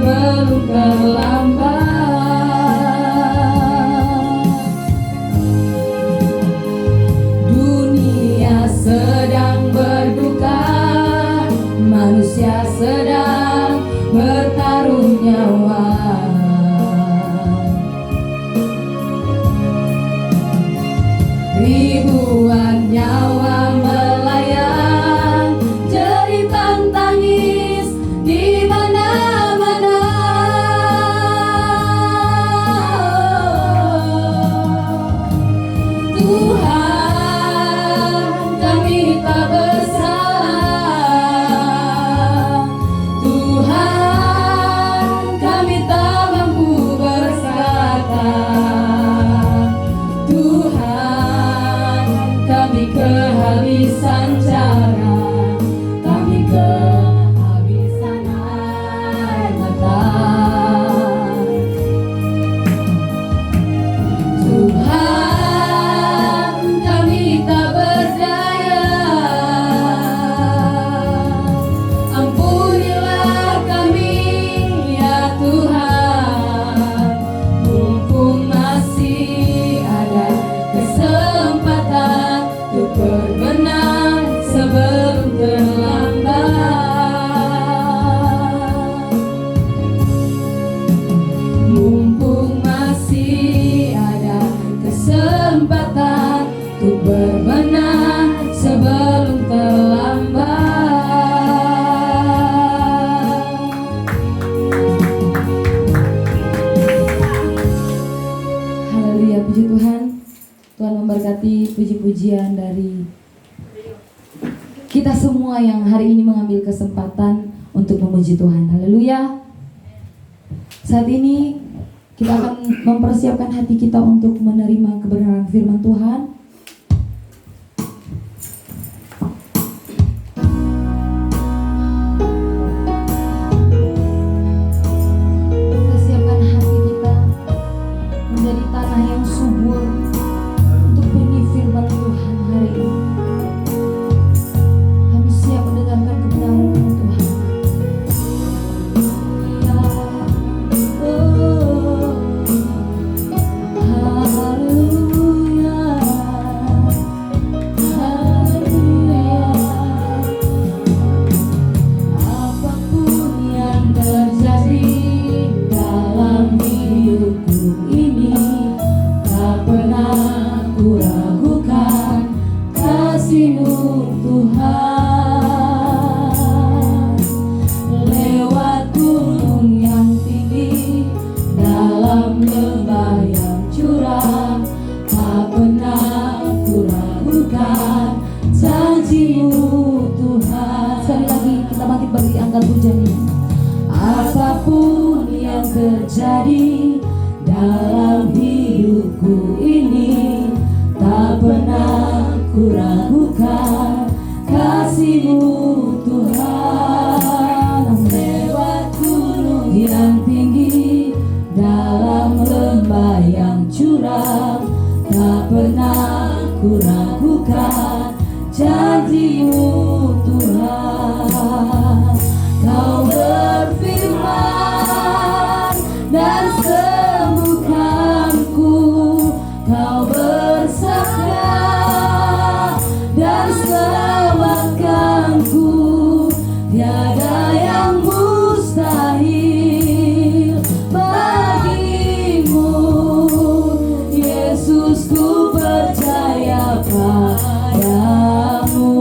sebelum terlambat. Dunia sedang berduka, manusia sedang bertaruh nyawa. Ribuan nyawa melayang, jeritan tangis di mana-mana. Tuhan, kami tak bersalah. Tuhan, kami tak mampu berkata. Tuhan, kami kehabisan cara, kami kehabisan air mata. Tuhan, kami tak berdaya. Ampunilah kami ya Tuhan, mumpung masih ada kesempatan untuk berbenah sebelum terlambat. Mumpung masih ada kesempatan untuk berbenah sebelum terlambat. Haleluya, puji Tuhan. Tuhan memberkati puji-pujian dari kita semua yang hari ini mengambil kesempatan untuk memuji Tuhan. Haleluya. Saat ini kita akan mempersiapkan hati kita untuk menerima kebenaran firman Tuhan. Kita siapkan hati kita menjadi tanah yang subur untuk benih firman Tuhan hari ini. Kami siap mendengarkan kebenaran firman Tuhan. Haleluya, haleluya. Apapun yang terjadi dalam hidupku ini, tak pernah ku ragukan kasih-Mu Tuhan. Lewat gunung yang tinggi, dalam lembah yang curam, tak pernah ku ragukan janji-Mu Tuhan. Sekali lagi kita bangkit bagi angkat pujiannya. Apapun yang terjadi dalam hidupku ini, tak pernah ku ragukan kasih-Mu Tuhan. Lewat gunung yang tinggi, dalam lembah yang curam, tak pernah ku ragukan janji-Mu Tuhan. Kau berfirman dan sembuhkanku, Kau bersabda dan selamatkanku. Tiada yang mustahil bagimu, Yesus, ku percaya padamu.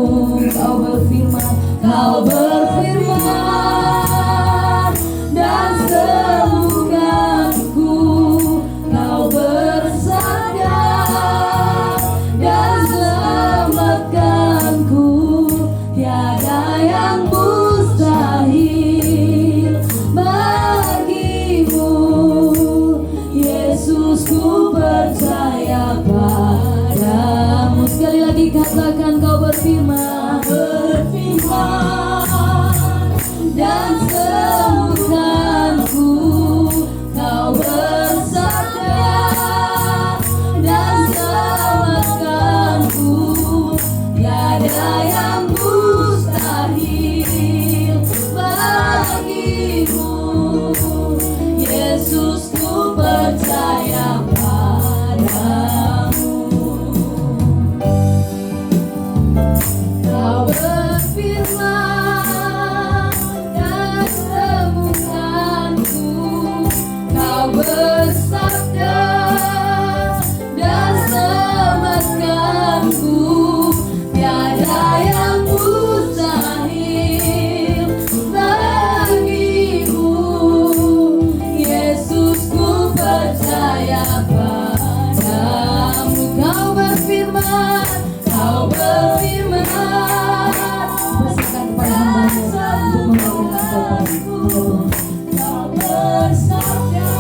Kau bersabda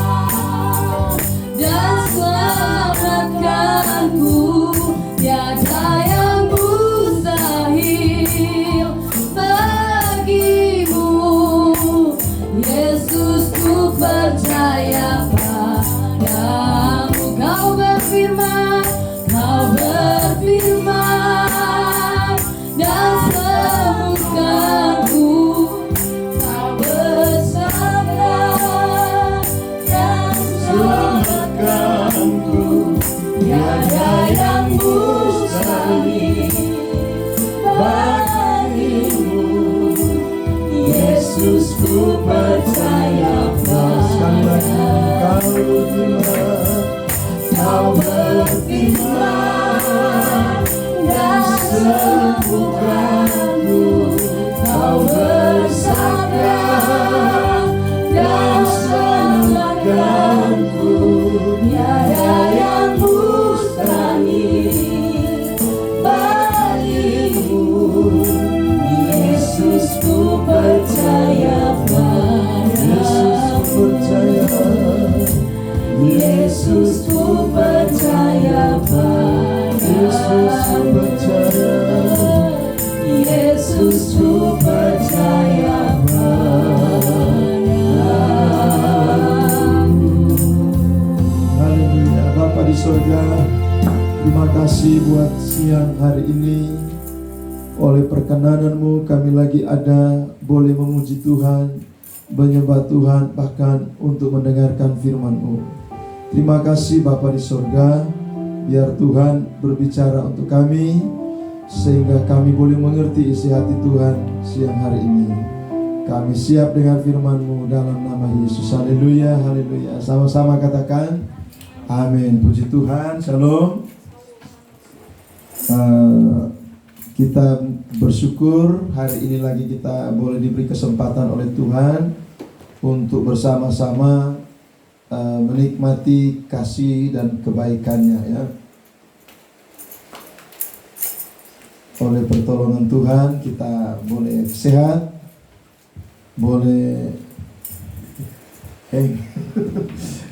dan selamatkanku, tiada yang mustahil bagimu. Yesus, ku percaya padamu. Kau berfirman dan sembuhkanku. Kau bersabda dan selamatkanku, tiada yang mustahil bagimu. Yesus, ku percaya padamu. Kau berfirman dan sembuhkanku. Kau bersabda dan selamatkanku, tiada yang mustahil bagimu. Yesus, ku percaya padamu. Yesus, ku percaya padamu. Yesus, ku percaya padamu. Haleluya. Bapa di surga, terima kasih buat siang hari ini. Oleh perkenanan-Mu kami lagi ada boleh memuji Tuhan, menyembah Tuhan, bahkan untuk mendengarkan firman-Mu. Terima kasih Bapa di surga, biar Tuhan berbicara untuk kami, sehingga kami boleh mengerti isi hati Tuhan siang hari ini. Kami siap dengan firman-Mu dalam nama Yesus. Haleluya, haleluya. Sama-sama katakan amin. Puji Tuhan, shalom. Kita bersyukur hari ini lagi kita boleh diberi kesempatan oleh Tuhan untuk bersama-sama menikmati kasih dan kebaikannya, ya. Oleh pertolongan Tuhan kita boleh sehat, boleh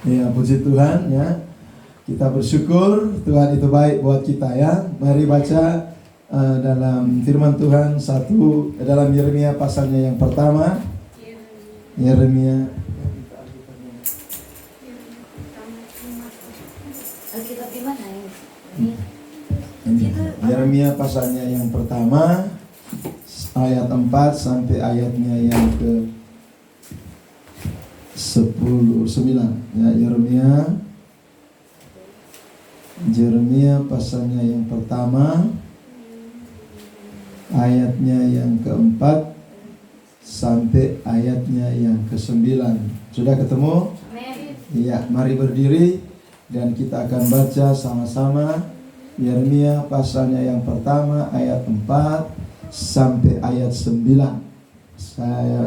ya, puji Tuhan, ya. Kita bersyukur Tuhan itu baik buat kita, ya. Mari baca dalam firman Tuhan dalam Yeremia pasalnya yang pertama. Yeremia Yeremia pasalnya yang pertama ayat 4 sampai ayatnya yang ke 9, ya. Yeremia pasalnya yang pertama ayatnya yang keempat sampai ayatnya yang ke-9. Sudah ketemu? Iya, mari berdiri dan kita akan baca sama-sama Yeremia pasalnya yang pertama ayat 4 sampai ayat 9.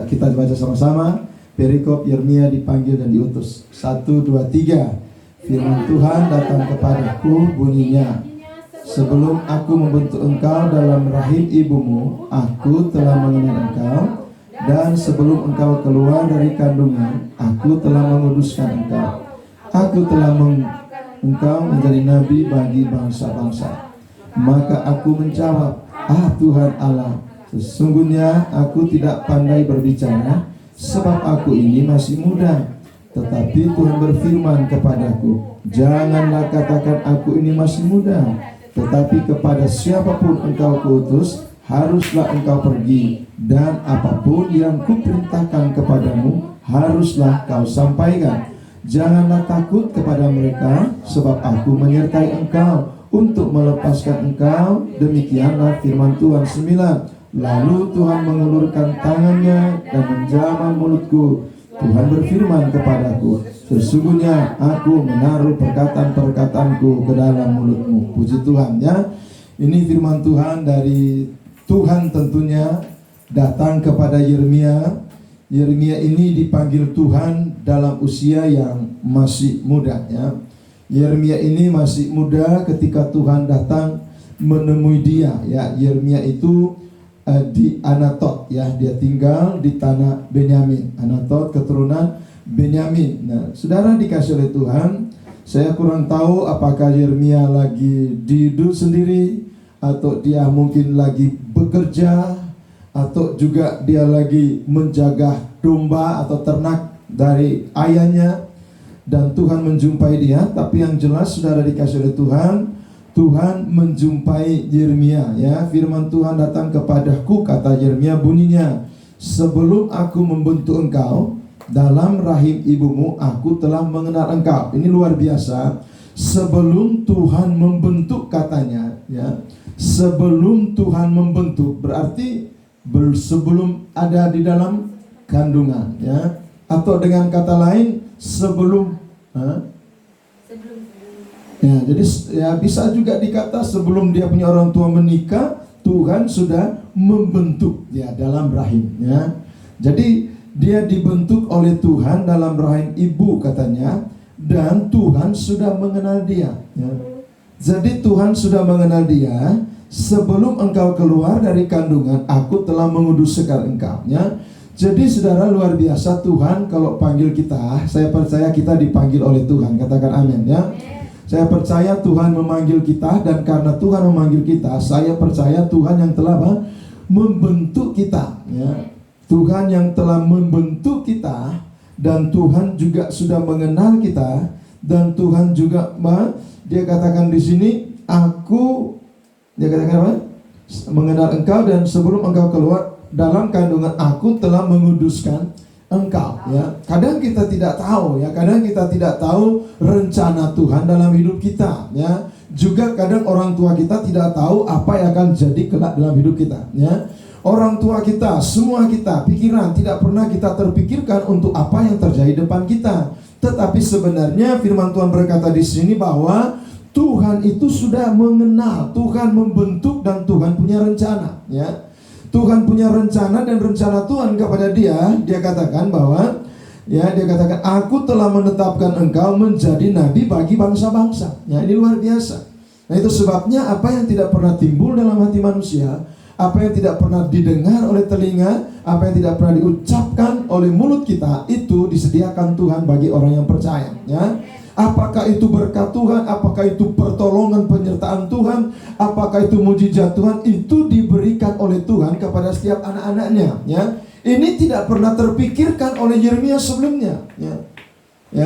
Kita baca sama-sama. Perikop Yeremia dipanggil dan diutus. 1, 2, 3. Firman Tuhan datang kepadaku, bunyinya, sebelum aku membentuk engkau dalam rahim ibumu, aku telah mengenal engkau, dan sebelum engkau keluar dari kandungan, aku telah menguduskan engkau. Aku telah engkau menjadi nabi bagi bangsa-bangsa. Maka aku menjawab, Tuhan Allah, sesungguhnya aku tidak pandai berbicara, sebab aku ini masih muda. Tetapi Tuhan berfirman kepadaku, janganlah katakan aku ini masih muda, tetapi kepada siapapun engkau kuutus, haruslah engkau pergi, dan apapun yang kuperintahkan kepadamu, haruslah kau sampaikan. Janganlah takut kepada mereka, sebab aku menyertai engkau untuk melepaskan engkau. Demikianlah firman Tuhan. 9. Lalu Tuhan mengulurkan tangannya dan menjamah mulutku. Tuhan berfirman kepadaku, sesungguhnya aku menaruh perkataan-perkataanku ke dalam mulutmu. Puji Tuhan, ya. Ini firman Tuhan dari Tuhan tentunya datang kepada Yeremia. Yeremia ini dipanggil Tuhan dalam usia yang masih muda, ya. Yeremia ini masih muda ketika Tuhan datang menemui dia, ya. Yeremia itu di Anatot, ya, dia tinggal di tanah Benyamin. Anatot keturunan Benyamin. Nah, saudara dikasih oleh Tuhan, saya kurang tahu apakah Yeremia lagi hidup sendiri, atau dia mungkin lagi bekerja, atau juga dia lagi menjaga domba atau ternak dari ayahnya, dan Tuhan menjumpai dia. Tapi yang jelas saudara dikasih oleh Tuhan, Tuhan menjumpai Yeremia, ya. Firman Tuhan datang kepadaku, kata Yeremia, bunyinya, sebelum aku membentuk engkau dalam rahim ibumu, aku telah mengenal engkau. Ini luar biasa. Sebelum Tuhan membentuk, katanya, ya. Sebelum Tuhan membentuk berarti sebelum ada di dalam kandungan, ya. Atau dengan kata lain, sebelum ya, jadi ya bisa juga dikata sebelum dia punya orang tua menikah, Tuhan sudah membentuk dia dalam rahim, ya. Jadi dia dibentuk oleh Tuhan dalam rahim ibu, katanya, dan Tuhan sudah mengenal dia, ya. Jadi Tuhan sudah mengenal dia. Sebelum engkau keluar dari kandungan, aku telah menguduskan engkau, ya. Jadi saudara, luar biasa. Tuhan kalau panggil kita, saya percaya kita dipanggil oleh Tuhan. Katakan amin, ya. Saya percaya Tuhan memanggil kita, dan karena Tuhan memanggil kita, saya percaya Tuhan yang telah membentuk kita, ya. Tuhan yang telah membentuk kita, dan Tuhan juga sudah mengenal kita, dan Tuhan juga dia katakan di sini, dia katakan apa? Mengenal engkau, dan sebelum engkau keluar dalam kandungan, aku telah menguduskan engkau, ya. Kadang kita tidak tahu, ya. Kadang kita tidak tahu rencana Tuhan dalam hidup kita, ya. Juga kadang orang tua kita tidak tahu apa yang akan jadi kelak dalam hidup kita, ya. Orang tua kita, semua kita, pikiran tidak pernah kita terpikirkan untuk apa yang terjadi depan kita. Tetapi sebenarnya firman Tuhan berkata di sini bahwa Tuhan itu sudah mengenal, Tuhan membentuk, dan Tuhan punya rencana, ya. Tuhan punya rencana, dan rencana Tuhan kepada dia katakan bahwa, ya, dia katakan, aku telah menetapkan engkau menjadi nabi bagi bangsa-bangsa. Ya, ini luar biasa. Nah, itu sebabnya apa yang tidak pernah timbul dalam hati manusia, apa yang tidak pernah didengar oleh telinga, apa yang tidak pernah diucapkan oleh mulut kita, itu disediakan Tuhan bagi orang yang percaya, ya. Apakah itu berkat Tuhan, apakah itu pertolongan penyertaan Tuhan, apakah itu mujizat Tuhan, itu diberikan oleh Tuhan kepada setiap anak-anaknya, ya. Ini tidak pernah terpikirkan oleh Yeremia sebelumnya, ya.